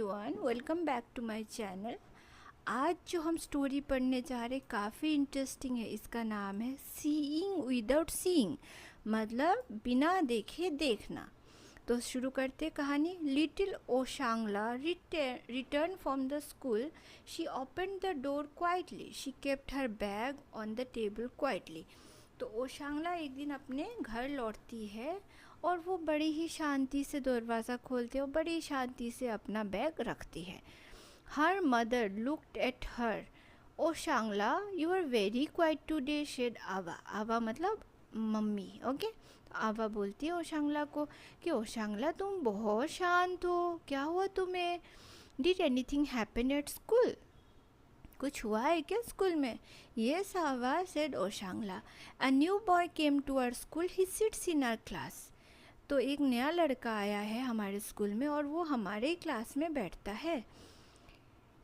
Everyone, welcome back to my channel. आज जो हम स्टोरी पढ़ने जा रहे काफ़ी इंटरेस्टिंग है। इसका नाम है सीइंग विदाउट सीइंग, मतलब बिना देखे देखना। तो शुरू करते कहानी। Little Oshangla return from the school. She open the door quietly. She kept her bag on the table quietly. तो ओशांगला एक दिन अपने घर लौटती है और वो बड़ी ही शांति से दरवाज़ा खोलते और बड़ी शांति से अपना बैग रखती है। Her mother looked at her. Oshangla, you are very quiet today, said Awa. आवा मतलब मम्मी, ओके। तो आवा बोलती है ओशांगला को कि ओशांगला तुम बहुत शांत हो, क्या हुआ तुम्हें? Did anything happen at school? कुछ हुआ है क्या स्कूल में? Yes Awa, said Oshangla. A new boy came to our school, he sits in our class. तो एक नया लड़का आया है हमारे स्कूल में और वो हमारे क्लास में बैठता है।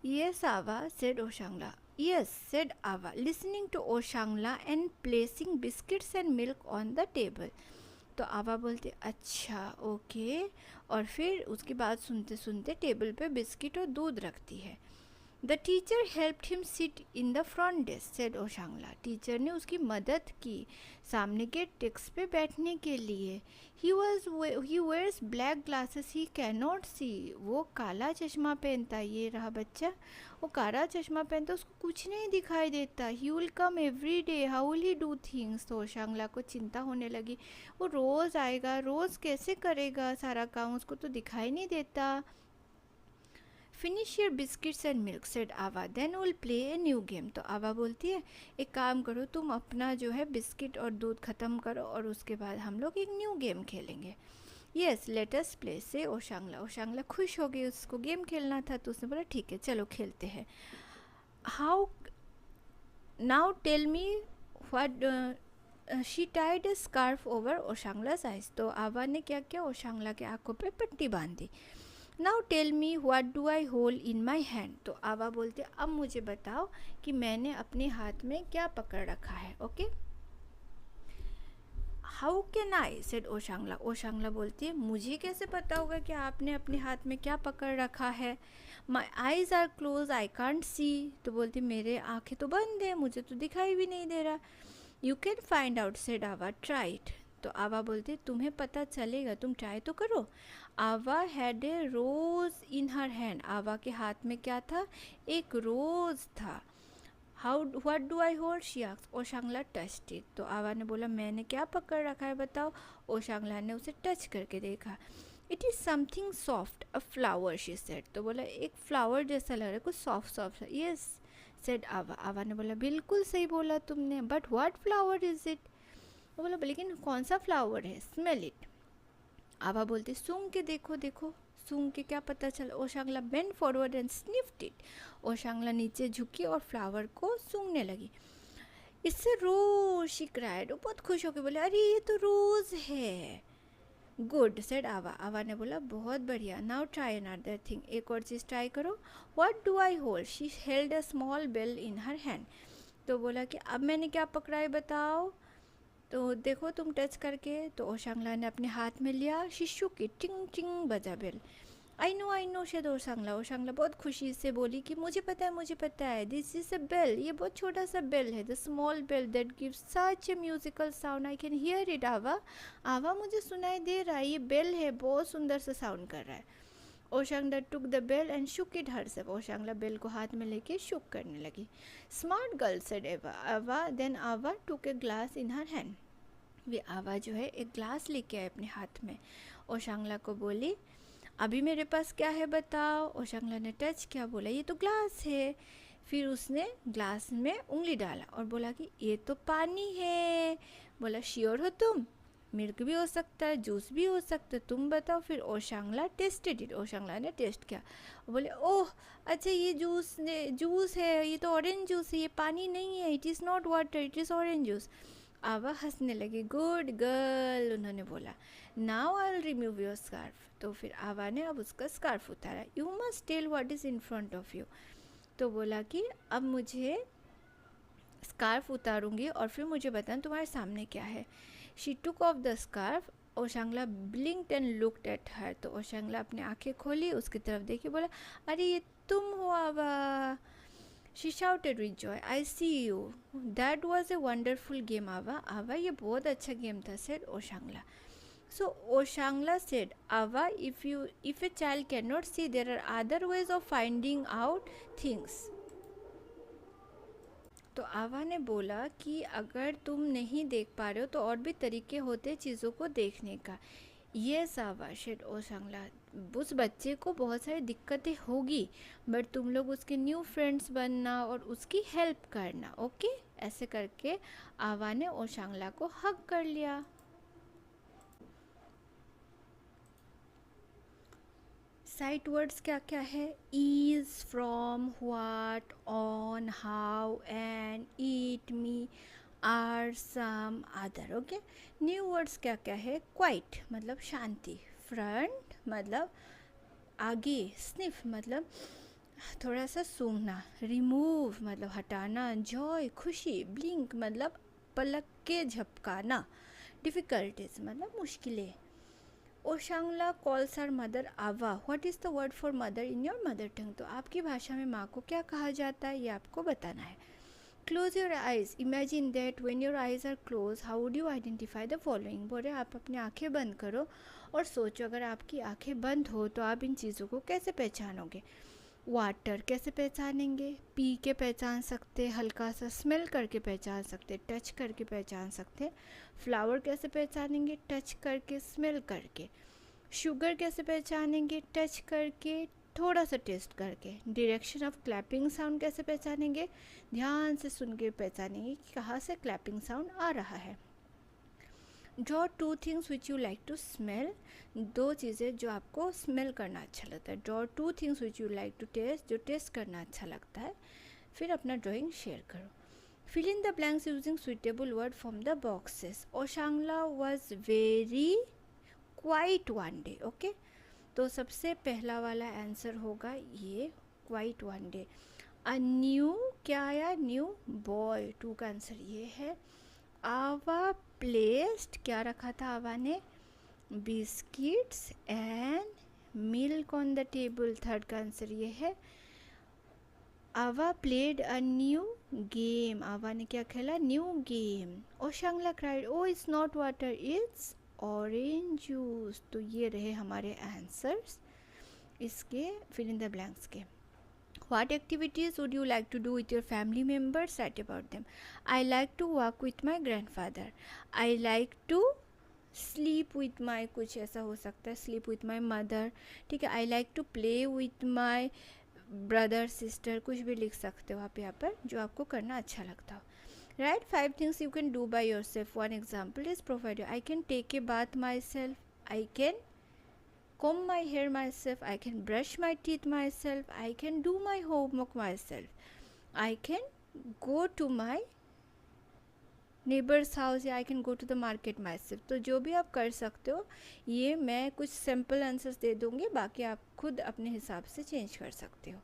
Yes Awa, said Oshangla. Yes, said Awa, listening to Oshangla and placing biscuits and milk on the table. तो आवा बोलते अच्छा ओके, और फिर उसकी बात सुनते सुनते टेबल पे बिस्किट और दूध रखती है। The teacher helped him sit in the front desk, said Oshangla. Teacher ने उसकी मदद की सामने के डेस्क पे बैठने के लिए। He wears black glasses, he can not see. वो काला चश्मा पहनता, ये रहा बच्चा, वो काला चश्मा पहनता, उसको कुछ नहीं दिखाई देता। He will come every day, how will he do things. तो ओशांगला को चिंता होने लगी, वो रोज़ आएगा, रोज़ कैसे करेगा सारा काम, उसको तो दिखाई नहीं देता। Finish your biscuits and milk, said Awa, then will play a new game. तो आवा बोलती है एक काम करो, तुम अपना जो है बिस्किट और दूध ख़त्म करो और उसके बाद हम लोग एक न्यू गेम खेलेंगे। येस लेट अस प्ले, से ओशांगला। ओशांगला खुश हो गई, उसको गेम खेलना था तो उसने बोला ठीक है चलो खेलते हैं। How now tell me what. She tied a scarf over Oshangla's eyes. तो आवा ने क्या किया, ओशांगला के आंखों पे पट्टी बांधी। Now tell me what do I hold in my hand. तो आवा बोलते अब मुझे बताओ कि मैंने अपने हाथ में क्या पकड़ रखा है, okay. How can I, said Oshangla. Oshangla बोलती है मुझे कैसे पता होगा कि आपने अपने हाथ में क्या पकड़ रखा है? My eyes are close, I can't see. तो बोलती मेरे आंखें तो बंद है, मुझे तो दिखाई भी नहीं दे रहा। You can find out, said आवा, ट्राई इट। तो आवा बोलते तुम्हें पता चलेगा, तुम ट्राई तो करो। आवा had a rose in her hand. आवा के हाथ में क्या था? एक रोज था। How what do I hold, she asked. Oshangla touched it. तो आवा ने बोला मैंने क्या पकड़ रखा है बताओ। ओशांगला ने उसे टच करके देखा। It is something soft, a flower, she said. तो बोला एक फ्लावर जैसा लग रहा है, कुछ सॉफ्ट सॉफ्ट। यस, सेड आवा। आवा ने बोला बिल्कुल सही बोला तुमने, but what flower is it? वो बोला लेकिन कौन सा फ्लावर है? Smell it. आवा बोलते सूंघ के देखो, देखो सूंघ के क्या पता चला। ओशांगला bend forward and sniffed it. ओशांगला नीचे झुकी और फ्लावर को सूंघने लगी। इससे रोज, शी क्राइड। वो बहुत खुश होकर बोले अरे ये तो रोज है। गुड, सेड आवा। आवा ने बोला बहुत बढ़िया। नाउ ट्राई अनदर थिंग, एक और चीज़ ट्राई करो। What do I hold, she held a small bell in her hand. तो बोला कि अब मैंने क्या पकड़ा है बताओ। तो देखो तुम टच करके। तो ओशांगला ने अपने हाथ में लिया। शिशु की टिंग टिंग बजा बेल। आई नो शेद ओशांगला। ओशांगला बहुत खुशी से बोली कि मुझे पता है, मुझे पता है, दिस इज़ अ बेल, ये बहुत छोटा सा बेल है, the small bell that gives such a musical sound, I can hear it Ava. Ava मुझे सुनाई दे रहा है, ये बेल है, बहुत सुंदर सा साउंड कर रहा है। Oshangla took the bell and shook it herself. Oshangla bell को हाथ में लेके शुक करने लगी। Smart girl, said Awa. Then Awa took a glass in her hand. वे आवा जो है एक ग्लास लेके आए अपने हाथ में। ओशांगला को बोली अभी मेरे पास क्या है बताओ। ओशांगला ने टच किया, बोला ये तो ग्लास है। फिर उसने ग्लास में उंगली डाला और बोला कि ये तो पानी है। बोला श्योर हो तुम? मिल्क भी हो सकता है, जूस भी हो सकता है, तुम बताओ। फिर ओशांगला टेस्टेड इट। ओशांगला ने टेस्ट किया, बोले ओह अच्छा ये जूस है, ये तो ऑरेंज जूस है, ये पानी नहीं है, it is not water, it is orange juice. Ava हंसने लगी। गुड गर्ल, उन्होंने बोला। Now I will remove your scarf. तो फिर आवा ने अब उसका स्कार्फ उतारा। You must tell what is in front of you. तो बोला कि अब मुझे स्कार्फ उतारूंगी और फिर मुझे बताना तुम्हारे सामने क्या है। She took off the scarf Oshangla blinked and looked at her. तो ओशांगला अपने आंखें खोली, उसकी तरफ देखी, बोला अरे ये तुम हो आवा. She shouted with joy, I see you. That was a wonderful game, Ava. Ava, ये बहुत अच्छा गेम था, said ओशांगला. So Oshangla said, Ava, if a child cannot see, there are other ways of finding out things. तो आवा ने बोला कि अगर तुम नहीं देख पा रहे हो तो और भी तरीके होते चीज़ों को देखने का. ये आवा शेड ओशांगला, उस बच्चे को बहुत सारी दिक्कतें होगी, बट तुम लोग उसके न्यू फ्रेंड्स बनना और उसकी हेल्प करना. ओके, ऐसे करके आवा ने ओशांगला को हग कर लिया. साइट वर्ड्स क्या क्या है? Is, from, what, on, how, and, eat, me, are, some, other. Okay. New words क्या क्या है? क्वाइट मतलब शांति, फ्रंट मतलब आगे, स्निफ मतलब थोड़ा सा सूंघना, रिमूव मतलब हटाना, जॉय खुशी, ब्लिंक मतलब पलक के झपकाना, डिफ़िकल्टीज मतलब मुश्किलें. ओशांगला कॉल्स हर मदर आवा. What is the word for mother in your mother tongue? तो आपकी भाषा में माँ को क्या कहा जाता है, ये आपको बताना है. Close your eyes. Imagine that when your eyes are close how would you identify the following. बोले आप अपनी आंखें बंद करो और सोचो अगर आपकी आंखें बंद हो तो आप इन चीज़ों को कैसे पहचानोगे. वाटर कैसे पहचानेंगे? पी के पहचान सकते, हल्का सा स्मेल करके पहचान सकते, टच करके पहचान सकते. फ्लावर कैसे पहचानेंगे? टच करके, स्मेल करके. शुगर कैसे पहचानेंगे? टच करके, थोड़ा सा टेस्ट करके. डायरेक्शन ऑफ क्लैपिंग साउंड कैसे पहचानेंगे? ध्यान से सुन के पहचानेंगे कि कहाँ से क्लैपिंग साउंड आ रहा है. Draw two things which you like to smell. दो चीज़ें जो आपको स्मेल करना अच्छा लगता है. Draw two things which you like to taste, जो टेस्ट करना अच्छा लगता है. फिर अपना ड्राइंग शेयर करो. Fill in the blanks using suitable word from the boxes. Oshangla was very quiet one day. Okay, तो सबसे पहला वाला आंसर होगा ये, quiet one day. A new क्या आया? New boy. टू का आंसर ये है. आवा प्लेस्ड, क्या रखा था आवा ने? Biscuits and milk on the table. Third का आंसर ये है. आवा प्लेड अ न्यू गेम. आवा ने क्या खेला? New game. Oshangla cried, oh it's not water it's orange juice. तो ये रहे हमारे आंसर्स इसके फिल इन द ब्लैंक्स के. What activities would you like to do with your family members? Write about them. I like to walk with my grandfather. I like to sleep with my, कुछ ऐसा हो सकता है, sleep with my mother. ठीक है. I like to play with my brother, sister. कुछ भी लिख सकते हो आप यहाँ पर जो आपको करना अच्छा लगता हो. Write 5 things you can do by yourself. One example is provide. I can take a bath myself. I can comb my hair myself. I can brush my teeth myself. I can do my homework myself. I can go to my neighbor's house या I can go to the market myself. तो जो भी आप कर सकते हो, ये मैं कुछ सिंपल आंसर्स दे दूँगी, बाकी आप खुद अपने हिसाब से चेंज कर सकते हो.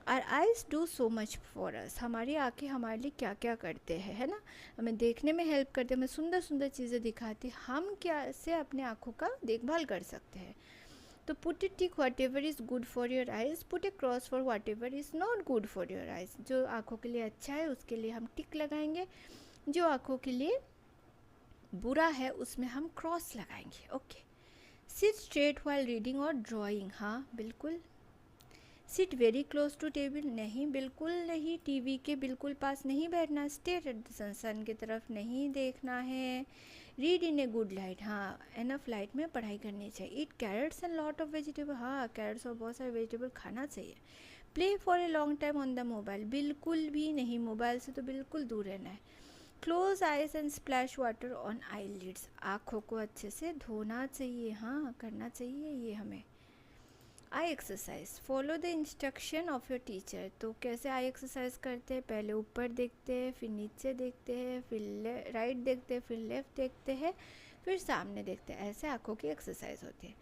Our eyes do so much for us. हमारी आँखें हमारे लिए क्या क्या करते हैं, है ना? हमें देखने में हेल्प करते हैं, हमें सुंदर सुंदर चीज़ें दिखाती हैं. हम क्या से अपने आँखों का देखभाल कर सकते हैं. तो put A tick what ever is good for your eyes. Put A cross for what ever is not good for your eyes. जो आँखों के लिए अच्छा है उसके लिए हम टिक लगाएंगे, जो आँखों के लिए बुरा है उसमें हम क्रॉस लगाएंगे. Okay. Sit straight while reading और ड्राइंग. हाँ बिल्कुल. Sit very close to table. नहीं, बिल्कुल नहीं. टीवी के बिल्कुल पास नहीं बैठना. स्टेयर एट द सन की तरफ नहीं देखना है. Read in a good light. हाँ, एनफ लाइट में पढ़ाई करनी चाहिए. Eat carrots and lot of vegetable. हाँ, कैरेट्स और बहुत सारे वेजिटेबल खाना चाहिए. Play for a long time on the mobile. बिल्कुल भी नहीं, मोबाइल से तो बिल्कुल दूर रहना है. Close eyes and splash water on eyelids. आँखों को अच्छे से धोना चाहिए. हाँ, करना चाहिए ये हमें. Eye exercise. Follow the instruction of your teacher. तो कैसे आई एक्सरसाइज करते हैं? पहले ऊपर देखते हैं, फिर नीचे देखते हैं, फिर राइट देखते हैं, फिर लेफ़्ट देखते हैं, फिर सामने देखते हैं. ऐसे आँखों की एक्सरसाइज होती है.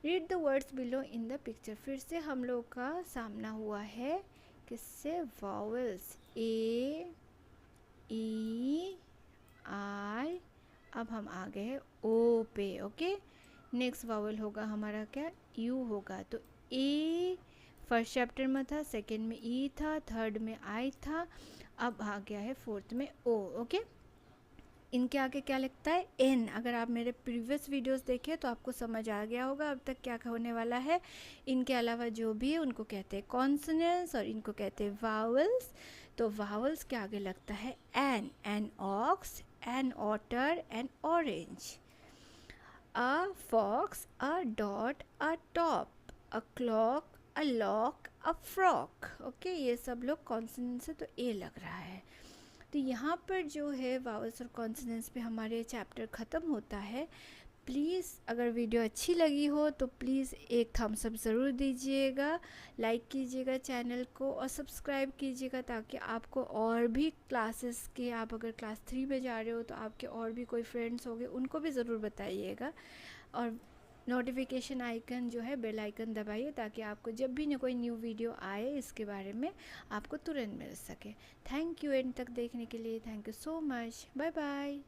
Read the words below in the picture. फिर से हम लोग का सामना हुआ है किससे? वावल्स. ए, ई, आई, अब हम आ गए हैं ओ पे। ओके, नेक्स्ट वावल होगा हमारा क्या, यू होगा। तो ए फर्स्ट चैप्टर में था, सेकंड में ई था, थर्ड में आई था, अब आ गया है फोर्थ में ओ। ओके, इनके आगे क्या लगता है, एन। अगर आप मेरे प्रीवियस वीडियोस देखें तो आपको समझ आ गया होगा अब तक क्या होने वाला है। इनके अलावा जो भी है उनको कहते हैं कॉन्सोनेंट्स और इनको कहते हैं वावल्स। तो वावल्स के आगे लगता है an ox, an otter, an orange, a fox, a dot, a top, a clock, a lock, a frock. Okay, ये सब लोग कॉन्सोनेंट्स है तो ए लग रहा है। तो यहाँ पर जो है वावल्स और कॉन्सोनेंट्स पे हमारे चैप्टर ख़त्म होता है। प्लीज़ अगर वीडियो अच्छी लगी हो तो प्लीज़ एक थम्स अप ज़रूर दीजिएगा, लाइक कीजिएगा चैनल को और सब्सक्राइब कीजिएगा, ताकि आपको और भी क्लासेस के, आप अगर क्लास 3 में जा रहे हो तो आपके और भी कोई फ्रेंड्स होंगे उनको भी ज़रूर बताइएगा। और नोटिफिकेशन आइकन जो है, बेल आइकन दबाइए, ताकि आपको जब भी कोई न्यू वीडियो आए इसके बारे में आपको तुरंत मिल सके। थैंक यू एंड तक देखने के लिए, thank you so much, bye bye.